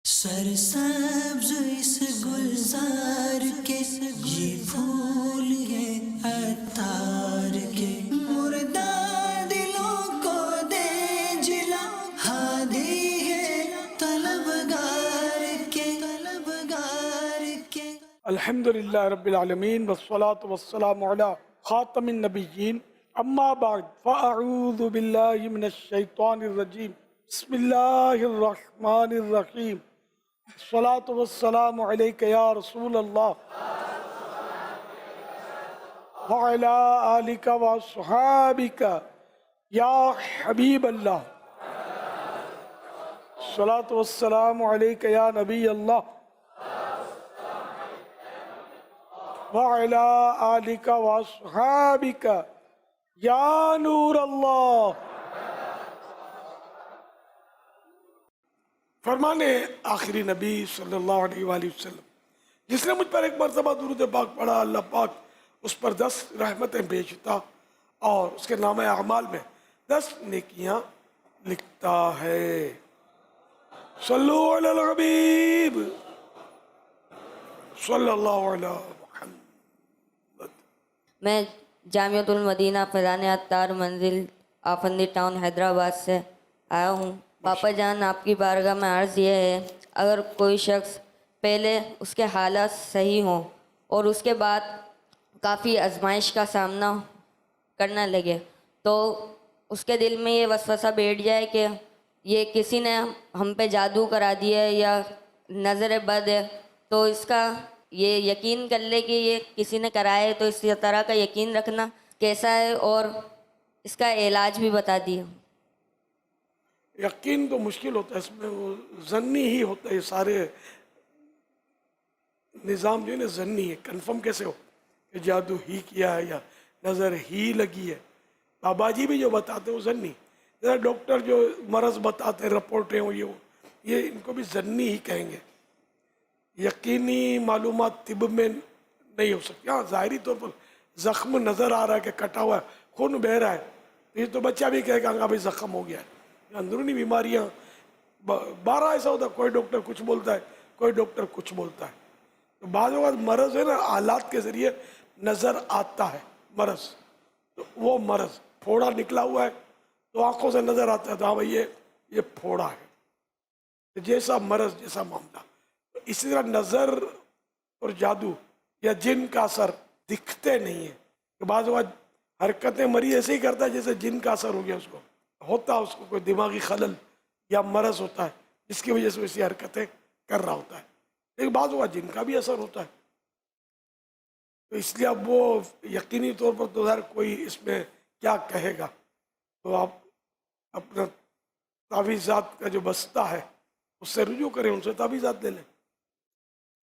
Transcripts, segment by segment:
سرسبز اس گلزار کے یہ پھول ہیں عطار کے، مردہ دلوں کو دے جلا، ہادی ہے طلبگار کے، طلبگار کے۔ الحمدللہ رب العالمین والصلاة والسلام علی خاتم النبیین، اما بعد فاعوذ باللہ من الشیطان الرجیم، بسم اللہ الرحمن الرحیم، الصلاة والسلام علیک یا رسول اللہ وعلی آلک واصحابک یا حبیب اللہ، الصلاة والسلام علیک یا نبی اللہ وَعَلَىٰ آلِكَ وَأَصْحَابِكَ یا نور اللہ۔ فرمانے آخری نبی صلی اللہ علیہ وآلہ وسلم، جس نے مجھ پر ایک مرتبہ درود پاک پڑھا، اللہ پاک اس پر 10 رحمتیں بھیجتا اور اس کے نامہ اعمال میں 10 نیکیاں لکھتا ہے۔ صلو علی الحبیب صلی اللہ علیہ وسلم۔ میں جامعۃ المدینہ فیضان عطار منزل آفندی ٹاؤن حیدرآباد سے آیا ہوں۔ پاپا جان، آپ کی بارگاہ میں عرض یہ ہے، اگر کوئی شخص پہلے اس کے حالات صحیح ہوں اور اس کے بعد کافی آزمائش کا سامنا کرنا لگے تو اس کے دل میں یہ وسوسہ بیٹھ جائے کہ یہ کسی نے ہم پہ جادو کرا دیا ہے یا نظر بد ہے، تو اس کا یہ یقین کر لے کہ یہ کسی نے کرایا ہے، تو اس طرح کا یقین رکھنا کیسا ہے اور اس کا علاج بھی بتا دیا۔ یقین تو مشکل ہوتا ہے، اس میں وہ ظنی ہی ہوتا ہے، یہ سارے نظام جو ہے نا ظنی ہے، کنفرم کیسے ہو کہ جادو ہی کیا ہے یا نظر ہی لگی ہے۔ بابا جی بھی جو بتاتے ہیں وہ ظنی، جیسا ڈاکٹر جو مرض بتاتے ہیں رپورٹیں ہوں یہ ان کو بھی ظنی ہی کہیں گے۔ یقینی معلومات طب میں نہیں ہو سکتی۔ ہاں ظاہری طور پر زخم نظر آ رہا ہے کہ کٹا ہوا ہے، خون بہہ رہا ہے، یہ تو بچہ بھی کہے گا کہ بھائی زخم ہو گیا ہے۔ اندرونی بیماریاں 12 ایسا ہوتا ہے، کوئی ڈاکٹر کچھ بولتا ہے، کوئی ڈاکٹر کچھ بولتا ہے۔ تو بعض اوقات مرض ہے نا آلات کے ذریعے نظر آتا ہے مرض، تو وہ مرض پھوڑا نکلا ہوا ہے تو آنکھوں سے نظر آتا ہے، تو ہاں بھائی یہ پھوڑا ہے، جیسا مرض جیسا معاملہ۔ تو اسی طرح نظر اور جادو یا جن کا اثر دکھتے نہیں ہیں، کہ بعض اوقات حرکتیں مریض ایسے ہی کرتا ہے جیسے جن کا اثر ہو گیا، اس کو ہوتا ہے، اس کو کوئی دماغی خلل یا مرض ہوتا ہے جس کی وجہ سے وہ ایسی حرکتیں کر رہا ہوتا ہے، لیکن بعض اوقات جن کا بھی اثر ہوتا ہے۔ تو اس لیے اب وہ یقینی طور پر تو ظاہر کوئی اس میں کیا کہے گا، تو آپ اپنا تعویذات کا جو بستہ ہے اس سے رجوع کریں، ان سے تعویذات لے لیں،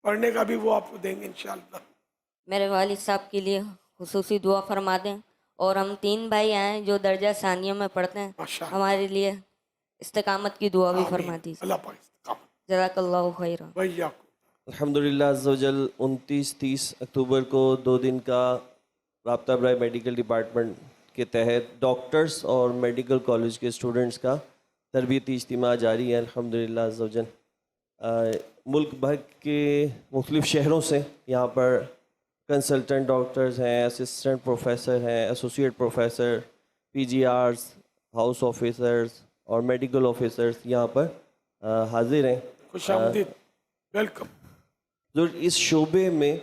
پڑھنے کا بھی وہ آپ کو دیں گے انشاءاللہ۔ میرے والد صاحب کے لیے خصوصی دعا فرما دیں، اور ہم 3 بھائی ہیں جو درجہ ثانیہ میں پڑھتے ہیں، ماشاءاللہ، ہمارے لیے استقامت کی دعا بھی فرما آمین، دیجیے۔ اللہ پاک استقامت جزاک اللہ خیرا۔ وإياكم۔ الحمدللہ عز و جل 29-30 اکتوبر کو 2 دن کا رابطہ برائے میڈیکل ڈپارٹمنٹ کے تحت ڈاکٹرز اور میڈیکل کالج کے اسٹوڈنٹس کا تربیتی اجتماع جاری ہے الحمدللہ عز و جل۔ ملک بھر کے مختلف شہروں سے یہاں پر کنسلٹنٹ ڈاکٹرز ہیں، اسسٹنٹ پروفیسر ہیں، ایسوسیٹ پروفیسر، پی جی آرز، ہاؤس آفیسرز اور میڈیکل آفیسرز یہاں پر حاضر ہیں۔ خوش آمدید، ویلکم۔ جو اس شعبے میں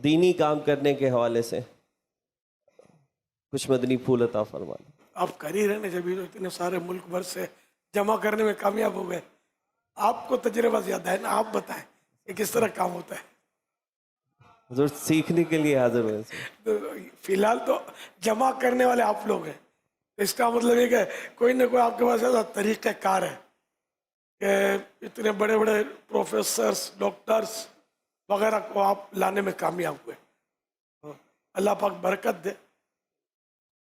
دینی کام کرنے کے حوالے سے کچھ مدنی پھول عطا فرما دیں۔ آپ کر ہی رہے نا، جبھی تو اتنے سارے ملک بھر سے جمع کرنے میں کامیاب ہو گئے۔ آپ کو تجربہ زیادہ ہے نا، آپ بتائیں کہ کس طرح کام ہوتا ہے۔ حضور سیکھنے کے لیے حاضر ہوئے ہیں۔ تو فی الحال تو جمع کرنے والے آپ لوگ ہیں، اس کا مطلب یہ کہ کوئی نہ کوئی آپ کے پاس ایسا طریقہ کار ہے کہ اتنے بڑے بڑے پروفیسرز، ڈاکٹرز وغیرہ کو آپ لانے میں کامیاب ہوئے۔ اللہ پاک برکت دے۔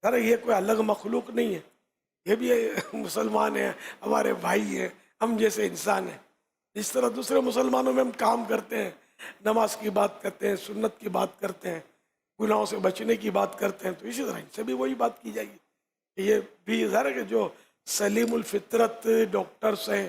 ارے یہ کوئی الگ مخلوق نہیں ہے، یہ بھی مسلمان ہیں، ہمارے بھائی ہیں، ہم جیسے انسان ہیں۔ جس طرح دوسرے مسلمانوں میں ہم کام کرتے ہیں، نماز کی بات کرتے ہیں، سنت کی بات کرتے ہیں، گناہوں سے بچنے کی بات کرتے ہیں، تو اسی طرح ان سے بھی وہی بات کی جائے گی۔ یہ بھی ظاہر ہے کہ جو سلیم الفطرت ڈاکٹرز ہیں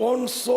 500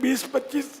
20-25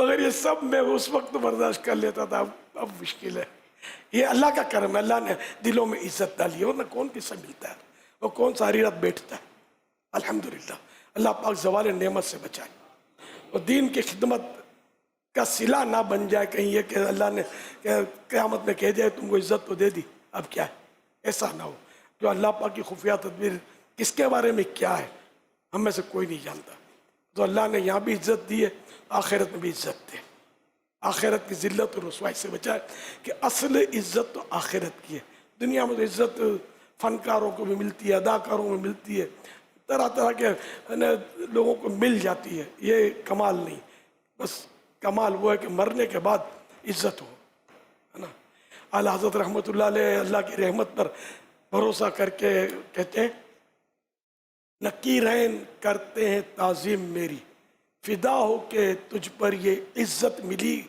مگر یہ سب میں اس وقت برداشت کر لیتا تھا، اب مشکل ہے. یہ اللہ کا کرم ہے، اللہ نے دلوں میں عزت ڈالی ہے، ورنہ کون کس سے ملتا ہے، وہ کون ساری رات بیٹھتا ہے. الحمدللہ اللہ پاک زوال نعمت سے بچائے، اور دین کی خدمت کا صلہ نہ بن جائے کہیں یہ کہ اللہ نے قیامت میں کہہ جائے تم کو عزت تو دے دی اب کیا ہے. ایسا نہ ہو. جو اللہ پاک کی خفیہ تدبیر کس کے بارے میں کیا ہے ہم میں سے کوئی نہیں جانتا. تو اللہ نے یہاں بھی عزت دی ہے، آخرت میں بھی عزت دے، آخرت کی ذلت اور رسوائی سے بچائے. کہ اصل عزت تو آخرت کی ہے. دنیا میں تو عزت فنکاروں کو بھی ملتی ہے، اداکاروں میں ملتی ہے، طرح طرح کے لوگوں کو مل جاتی ہے. یہ کمال نہیں، بس کمال وہ ہے کہ مرنے کے بعد عزت ہو، ہے نا. اعلیٰ حضرت رحمۃ اللہ علیہ اللہ کی رحمت پر بھروسہ کر کے کہتے ہیں نکیرین کرتے ہیں تعظیم میری، فدا ہو کہ تجھ پر یہ عزت ملی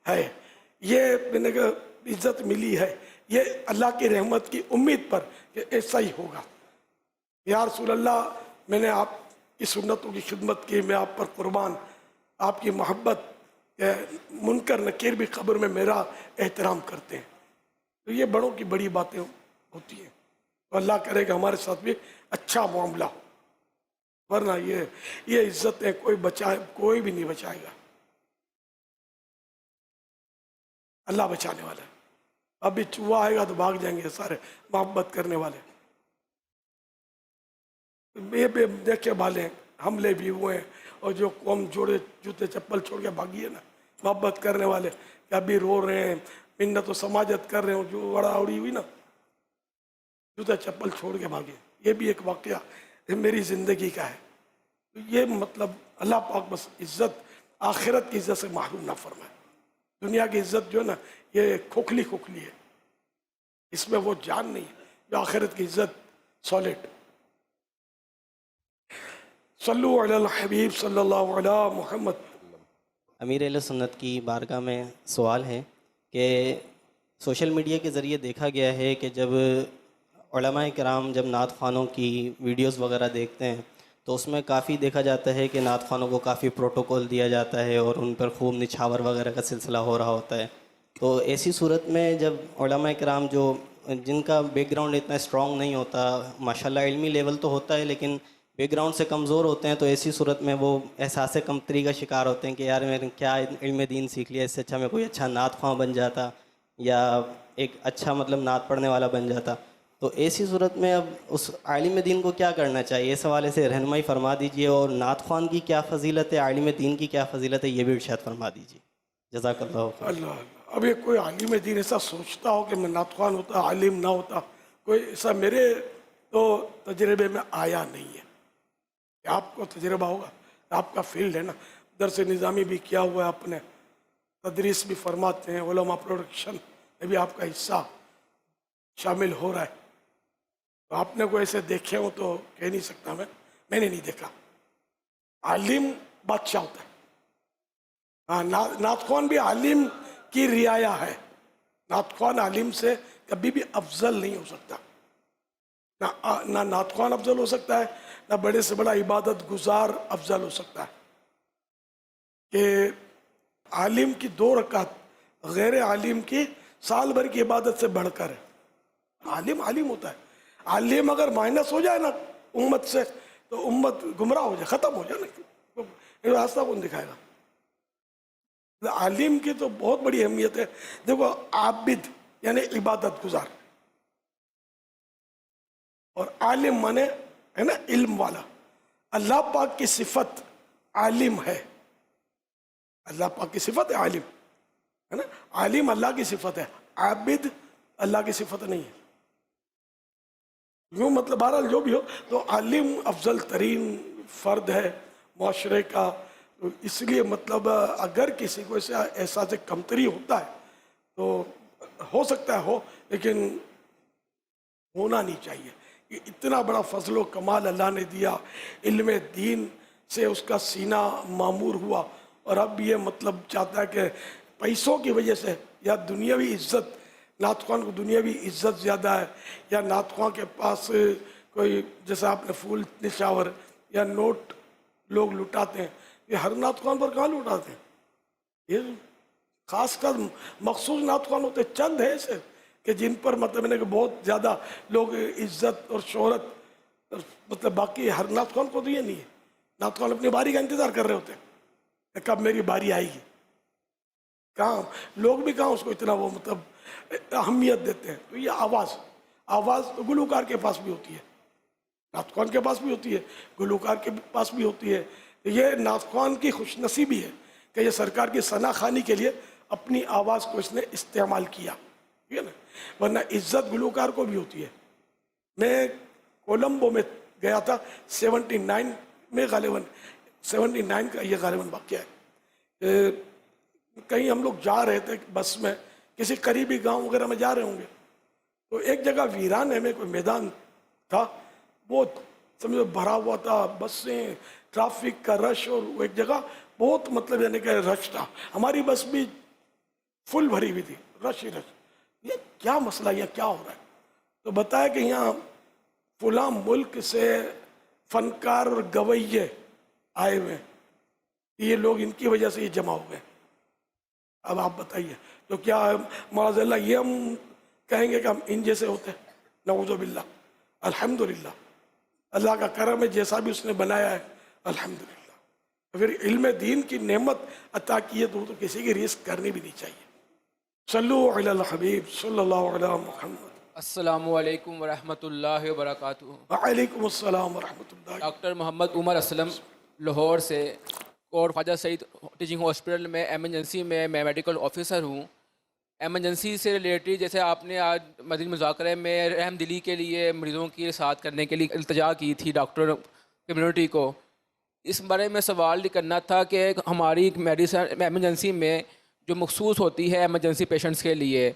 ہے. یہ میں نے کہا عزت ملی ہے، یہ اللہ کی رحمت کی امید پر کہ ایسا ہی ہوگا. یا رسول اللہ میں نے آپ کی سنتوں کی خدمت کی، میں آپ پر قربان، آپ کی محبت، منکر نکیر بھی قبر میں میرا احترام کرتے ہیں. تو یہ بڑوں کی بڑی باتیں ہوتی ہیں. تو اللہ کرے کہ ہمارے ساتھ بھی اچھا معاملہ ہو، ورنہ یہ عزتیں کوئی بھی نہیں بچائے گا. اللہ بچانے والا ہے. ابھی چوہا آئے گا تو بھاگ جائیں گے سارے محبت کرنے والے. یہ بھی دیکھے بھالے حملے بھی ہوئے ہیں، اور جو قوم جوڑے جوتے چپل چھوڑ کے بھاگی ہے نا، محبت کرنے والے کہ ابھی رو رہے ہیں، منت و سماجت کر رہے ہوں، جو اڑا اڑی ہوئی نا جوتے چپل چھوڑ کے بھاگے. یہ بھی ایک واقعہ میری زندگی کا ہے. یہ مطلب اللہ پاک بس عزت آخرت کی عزت سے محروم نہ فرمائے. دنیا کی عزت جو ہے نا یہ کھوکھلی ہے، اس میں وہ جان نہیں ہے جو آخرت کی عزت سالڈ. صلو علی الحبیب صلی اللہ علی محمد. امیر اہل سنت کی بارگاہ میں سوال ہے کہ سوشل میڈیا کے ذریعے دیکھا گیا ہے کہ جب علماء کرام جب نعت خوانوں کی ویڈیوز وغیرہ دیکھتے ہیں تو اس میں کافی دیکھا جاتا ہے کہ نعت خوانوں کو کافی پروٹوکول دیا جاتا ہے اور ان پر خوب نچھاور وغیرہ کا سلسلہ ہو رہا ہوتا ہے. تو ایسی صورت میں جب علماء کرام جو جن کا بیک گراؤنڈ اتنا اسٹرانگ نہیں ہوتا، ماشاءاللہ علمی لیول تو ہوتا ہے لیکن بیک گراؤنڈ سے کمزور ہوتے ہیں، تو ایسی صورت میں وہ احساس کمتری کا شکار ہوتے ہیں کہ یار میں نے کیا علم دین سیکھ لیا، اس سے اچھا میں کوئی اچھا نعت خواں بن جاتا یا ایک اچھا مطلب نعت پڑھنے والا بن جاتا. تو ایسی صورت میں اب اس عالم دین کو کیا کرنا چاہیے؟ اس حوالے سے رہنمائی فرما دیجئے، اور نعت خوان کی کیا فضیلت ہے، عالم دین کی کیا فضیلت ہے، یہ بھی ارشاد فرما دیجئے. جزاک اللہ خیر. اللہ اب یہ کوئی عالم دین ایسا سوچتا ہو کہ میں نعت خوان ہوتا، عالم نہ ہوتا، کوئی ایسا میرے تو تجربے میں آیا نہیں ہے. آپ کو تجربہ ہوگا، آپ کا فیلڈ ہے نا، درس نظامی بھی کیا ہوا ہے آپ نے، تدریس بھی فرماتے ہیں، علماء پروڈکشن میں بھی آپ کا حصہ شامل ہو رہا ہے. تو آپ نے کوئی ایسے دیکھے ہو تو کہہ نہیں سکتا میں نے نہیں دیکھا. عالم بادشاہ ہوتا ہے. ہاں نعت خوان بھی عالم کی رعایا ہے. نعت خوان عالم سے کبھی بھی افضل نہیں ہو سکتا. نہ نعت خوان افضل ہو سکتا ہے، نہ بڑے سے بڑا عبادت گزار افضل ہو سکتا ہے. کہ عالم کی 2 رکعت غیر عالم کی سال بھر کی عبادت سے بڑھ کر ہے. عالم ہوتا ہے. عالم اگر مائنس ہو جائے نا امت سے تو امت گمراہ ہو جائے، ختم ہو جائے نا. راستہ کون دکھائے گا؟ عالم کی تو بہت بڑی اہمیت ہے. دیکھو عابد یعنی عبادت گزار، اور عالم مانے ہے نا علم والا. اللہ پاک کی صفت عالم ہے. اللہ پاک کی صفت ہے عالم، ہے نا. عالم اللہ کی صفت ہے، عابد اللہ کی صفت نہیں ہے. یوں مطلب بہرحال جو بھی ہو تو عالم افضل ترین فرد ہے معاشرے کا. اس لیے مطلب اگر کسی کو ایسا احساس کمتری ہوتا ہے تو ہو سکتا ہے ہو، لیکن ہونا نہیں چاہیے. اتنا بڑا فضل و کمال اللہ نے دیا، علم دین سے اس کا سینہ معمور ہوا، اور اب یہ مطلب چاہتا ہے کہ پیسوں کی وجہ سے یا دنیاوی عزت، نعت خوان کو دنیاوی عزت زیادہ ہے، یا نعت خوان کے پاس کوئی جیسا آپ نے پھول نشاور یا نوٹ لوگ لٹاتے ہیں. یہ ہر نعت خوان پر کہاں لٹاتے ہیں؟ یہ خاص کر مخصوص نعت خوان ہوتے چند ہیں ایسے کہ جن پر مطلب کہ بہت زیادہ لوگ عزت اور شہرت، مطلب باقی ہر نعت خوان کو تو یہ نہیں ہے. نعت خوان اپنی باری کا انتظار کر رہے ہوتے ہیں کہ کب میری باری آئے گی. کہاں لوگ بھی کہاں اس کو اتنا وہ مطلب اہمیت دیتے ہیں. تو یہ آواز تو گلوکار کے پاس بھی ہوتی ہے، نعت خوان کے پاس بھی ہوتی ہے، گلوکار کے پاس بھی ہوتی ہے. یہ نعت خوان کی خوش نصیبی ہے کہ یہ سرکار کی ثنا خوانی کے لیے اپنی آواز کو اس نے استعمال کیا، ٹھیک ہے نا. ورنہ عزت گلوکار کو بھی ہوتی ہے. میں کولمبو میں گیا تھا 79 میں، غالباً 79 کا یہ غالباً واقعہ ہے. کہیں ہم لوگ جا رہے تھے بس میں، کسی قریبی گاؤں وغیرہ میں جا رہے ہوں گے، تو ایک جگہ ویرانے میں کوئی میدان تھا، بہت سمجھو بھرا ہوا تھا، بسیں، ٹرافک کا رش، اور وہ ایک جگہ بہت مطلب یعنی کہ رش تھا. ہماری بس بھی فل بھری ہوئی تھی، رش ہی رش. یہ کیا مسئلہ، یہ کیا ہو رہا ہے؟ تو بتایا کہ یہاں فلاں ملک سے فنکار اور گویے آئے ہوئے ہیں، یہ لوگ ان کی وجہ سے یہ جمع ہو گئے. اب آپ بتائیے تو کیا معاذ اللہ یہ ہم کہیں گے کہ ہم ان جیسے ہوتے ہیں؟ نعوذ باللہ. الحمدللہ اللہ کا کرم ہے، جیسا بھی اس نے بنایا ہے الحمدللہ. پھر علم دین کی نعمت عطا کی ہے تو کسی کی ریس کرنی بھی نہیں چاہیے. صلو علی الحبیب صلی اللہ علی محمد. السلام علیکم ورحمۃ اللہ وبرکاتہ. وعلیکم السلام ورحمۃ اللہ. ڈاکٹر محمد عمر اسلم لاہور سے، اور خواجہ سعید ٹیچنگ ہاسپٹل میں ایمرجنسی میں میڈیکل آفیسر ہوں. ایمرجنسی سے ریلیٹڈ جیسے آپ نے آج مدنی مذاکرے میں رحم دلی کے لیے مریضوں کی ساتھ کرنے کے لیے التجا کی تھی ڈاکٹر کمیونٹی کو، اس بارے میں سوال کرنا تھا کہ ہماری میڈیسن ایمرجنسی میں جو مخصوص ہوتی ہے ایمرجنسی پیشنٹس کے لیے،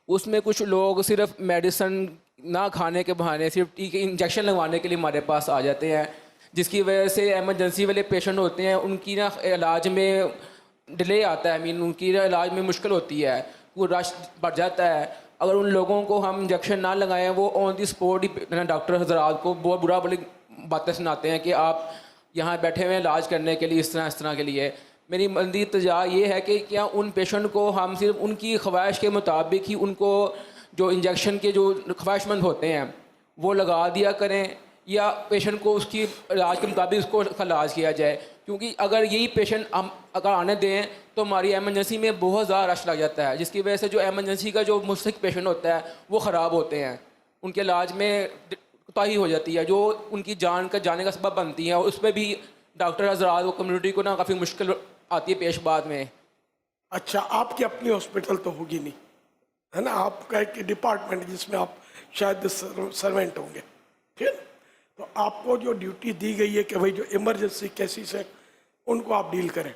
اس میں کچھ لوگ صرف میڈیسن نہ کھانے کے بہانے صرف ٹیکے انجیکشن لگوانے کے لیے ہمارے پاس آ جاتے ہیں، جس کی وجہ سے ایمرجنسی والے پیشنٹ ہوتے ہیں ان کی علاج میں ڈیلے آتا ہے، ان کی علاج میں مشکل ہوتی ہے، وہ رش بڑھ جاتا ہے. اگر ان لوگوں کو ہم انجیکشن نہ لگائیں، وہ آن دی اسپوٹ ہی ڈاکٹر حضرات کو بہت برا بڑی باتیں سناتے ہیں کہ آپ یہاں بیٹھے ہوئے ہیں علاج کرنے کے لیے اس طرح کے لیے. میری مندی التجا یہ ہے کہ کیا ان پیشنٹ کو ہم صرف ان کی خواہش کے مطابق ہی ان کو جو انجیکشن کے جو خواہش مند ہوتے ہیں وہ لگا دیا کریں، یا پیشنٹ کو اس کی علاج کے مطابق اس کو علاج کیا جائے. کیونکہ اگر یہی پیشنٹ ہم اگر آنے دیں تو ہماری ایمرجنسی میں بہت زیادہ رش لگ جاتا ہے، جس کی وجہ سے جو ایمرجنسی کا جو مستحق پیشنٹ ہوتا ہے وہ خراب ہوتے ہیں، ان کے علاج میں کوتاہی ہو جاتی ہے جو ان کی جان کا جانے کا سبب بنتی ہیں، اور اس پہ بھی ڈاکٹر حضرات کو کمیونٹی کو نا کافی مشکل آتی ہے پیش بعد میں. اچھا، آپ کی اپنی ہاسپٹل تو ہوگی نہیں ہے نا، آپ کا ایک ڈپارٹمنٹ جس میں آپ شاید سروینٹ ہوں گے، ٹھیک ہے. تو آپ کو جو ڈیوٹی دی گئی ہے کہ بھائی جو ایمرجنسی کیسز ہیں ان کو آپ ڈیل کریں.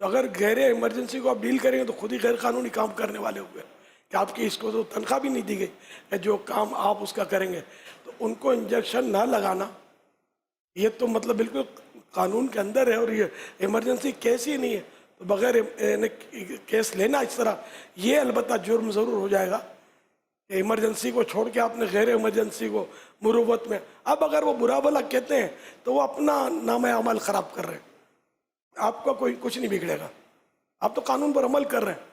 تو اگر غیر ایمرجنسی کو آپ ڈیل کریں گے تو خود ہی غیر قانونی کام کرنے والے ہوئے کہ آپ کی اس کو تو تنخواہ بھی نہیں دی گئی کہ جو کام آپ اس کا کریں گے. تو ان کو انجیکشن نہ لگانا یہ تو مطلب بالکل قانون کے اندر ہے، اور یہ ایمرجنسی کیس ہی نہیں ہے تو بغیر کیس لینا اس طرح یہ البتہ جرم ضرور ہو جائے گا کہ ایمرجنسی کو چھوڑ کے آپ نے غیر ایمرجنسی کو مروت میں. اب اگر وہ برا بھلا کہتے ہیں تو وہ اپنا نام عمل خراب کر رہے ہیں، آپ کا کوئی کچھ نہیں بگڑے گا. آپ تو قانون پر عمل کر رہے ہیں،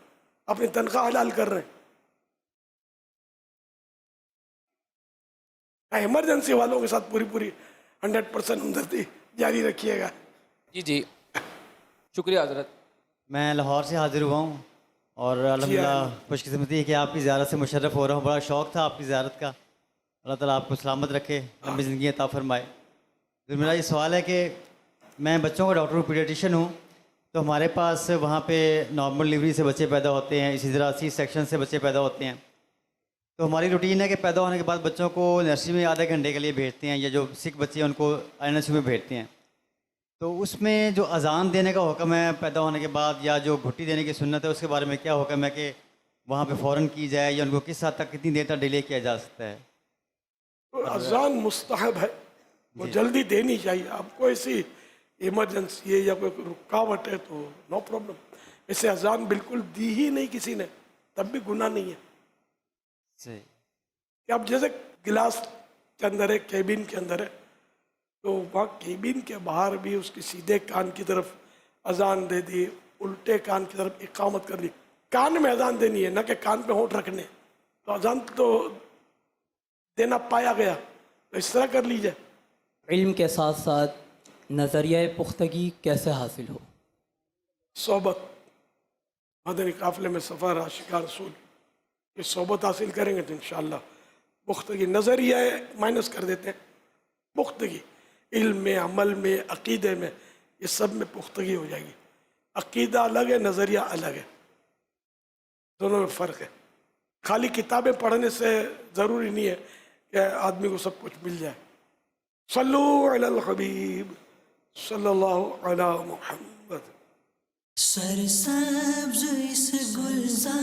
اپنی تنخواہ حلال کر رہے ہیں. ایمرجنسی والوں کے ساتھ پوری 100% ہمدردی جاری رکھیے گا. جی شکریہ حضرت. میں لاہور سے حاضر ہوا ہوں اور الحمدللہ خوش قسمتی ہے کہ آپ کی زیارت سے مشرف ہو رہا ہوں. بڑا شوق تھا آپ کی زیارت کا. اللہ تعالیٰ آپ کو سلامت رکھے، لمبی زندگی عطا فرمائے. پھر میرا یہ سوال ہے کہ میں بچوں کا ڈاکٹر پیڈیٹیشین ہوں، تو ہمارے پاس وہاں پہ نارمل ڈلیوری سے بچے پیدا ہوتے ہیں، اسی طرح سی سیکشن سے بچے پیدا ہوتے ہیں. تو ہماری روٹین ہے کہ پیدا ہونے کے بعد بچوں کو نرسری میں آدھے گھنٹے کے لیے بھیجتے ہیں، یا جو سکھ بچے ہیں ان کو INSU میں بھیجتے ہیں. تو اس میں جو اذان دینے کا حکم ہے پیدا ہونے کے بعد، یا جو گھٹی دینے کی سنت ہے، اس کے بارے میں کیا حکم ہے کہ وہاں پہ فوراً کی جائے، یا ان کو کس حد تک کتنی دیر تک ڈیلے کیا جا سکتا ہے؟ اذان مستحب ہے، وہ جلدی دینی چاہیے. آپ کو ایسی ایمرجنسی ہے یا کوئی رکاوٹ ہے تو نو پرابلم. ایسے اذان بالکل دی ہی نہیں کسی نے تب بھی گناہ نہیں ہے. صحیح. کہ اب جیسے گلاس کے اندر ہے، کیبن کے اندر ہے، تو وہاں کیبن کے باہر بھی اس کی سیدھے کان کی طرف اذان دے دی، الٹے کان کی طرف اقامت کر لی. کان میں اذان دینی ہے نہ کہ کان پہ ہونٹ رکھنے. تو اذان تو دینا پایا گیا تو اس طرح کر لیجیے. علم کے ساتھ ساتھ نظریہ پختگی کیسے حاصل ہو؟ صحبت. مدنی قافلے میں سفر عاشقان رسول یہ صحبت حاصل کریں گے تو انشاءاللہ پختگی. نظریہ مائنس کر دیتے ہیں. پختگی علم میں، عمل میں، عقیدے میں، یہ سب میں پختگی ہو جائے گی. عقیدہ الگ ہے، نظریہ الگ ہے، دونوں میں فرق ہے. خالی کتابیں پڑھنے سے ضروری نہیں ہے کہ آدمی کو سب کچھ مل جائے. صلو علی الحبیب صلی اللہ علی محمد. سرسبز اس گلزار